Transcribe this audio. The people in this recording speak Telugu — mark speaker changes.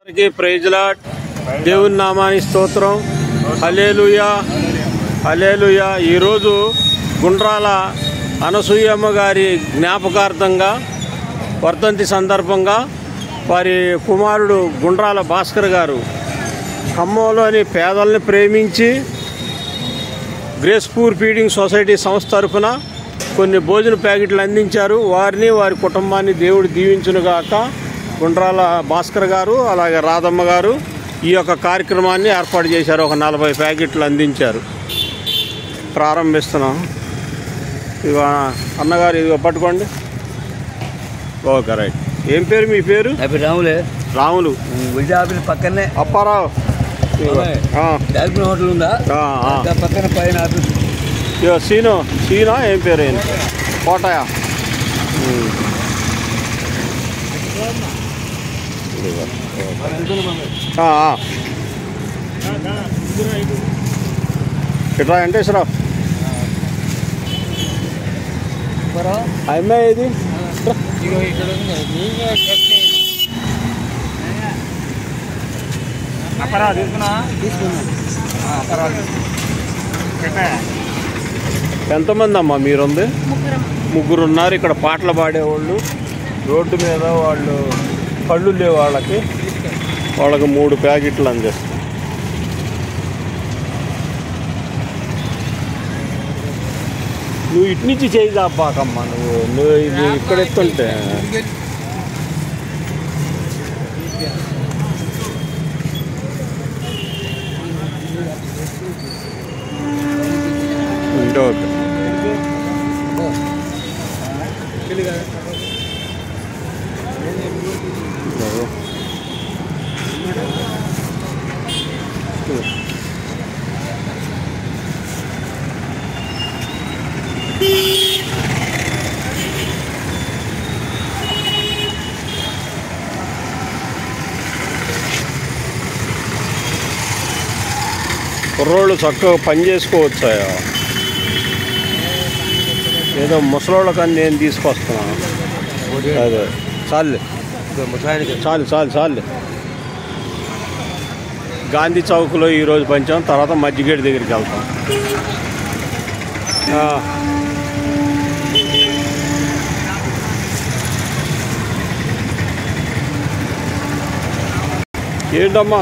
Speaker 1: Praise lord. దేవుని నామానికి స్తోత్రం. హల్లెలూయా హల్లెలూయా. ఈరోజు గుండ్రాల అనసూయమ్మ గారి జ్ఞాపకార్థంగా వర్ధంతి సందర్భంగా వారి కుమారుడు గుండ్రాల భాస్కర్ గారు ఖమ్మంలోని పేదల్ని ప్రేమించి గ్రేస్పూర్ ఫీడింగ్ సొసైటీ సంస్థ తరఫున కొన్ని భోజన ప్యాకెట్లు అందించారు. వారిని వారి కుటుంబాన్ని దేవుడు దీవించునుగాక. గుండ్రాల భాస్కర్ గారు అలాగే రాధమ్మ గారు ఈ యొక్క కార్యక్రమాన్ని ఏర్పాటు చేశారు. ఒక 40 ప్యాకెట్లు అందించారు. ప్రారంభిస్తున్నాం. ఇక అన్నగారు ఇదిగో పట్టుకోండి. Okay right. ఏం పేరు మీ పేరు?
Speaker 2: రాములే.
Speaker 1: రాములు.
Speaker 2: విజయాపల్లి పక్కనే
Speaker 1: అప్పారావు
Speaker 2: హోటల్ ఉందా పక్కన పైన ఆఫీస్.
Speaker 1: ఇక సీనా ఏం పేరు? కోటయా. ఇట్లా వెంకటేశ్వరరావు అమ్మాయి ఇది ఎంతమంది అమ్మా మీరుంది? ముగ్గురు ఉన్నారు. ఇక్కడ పాటలు పాడేవాళ్ళు, రోడ్డు మీద వాళ్ళు కళ్ళు లేవు వాళ్ళకి 3 ప్యాకెట్లు అందిస్తాం. నువ్వు ఇటు నుంచి చేయి దాపాకమ్మా. నువ్వు ఇది ఇక్కడ ఎత్తుంటే ఓకే. కుర్రోళ్ళు చక్కగా పని చేసుకోవచ్చా? ఏదో ముసలోళ్ళకని నేను తీసుకొస్తున్నాను. అదే చాలు గాంధీ చౌక్లో ఈరోజు పంచాం. తర్వాత మధ్యగేట్ దగ్గరికి వెళ్తాం. ఏంటమ్మా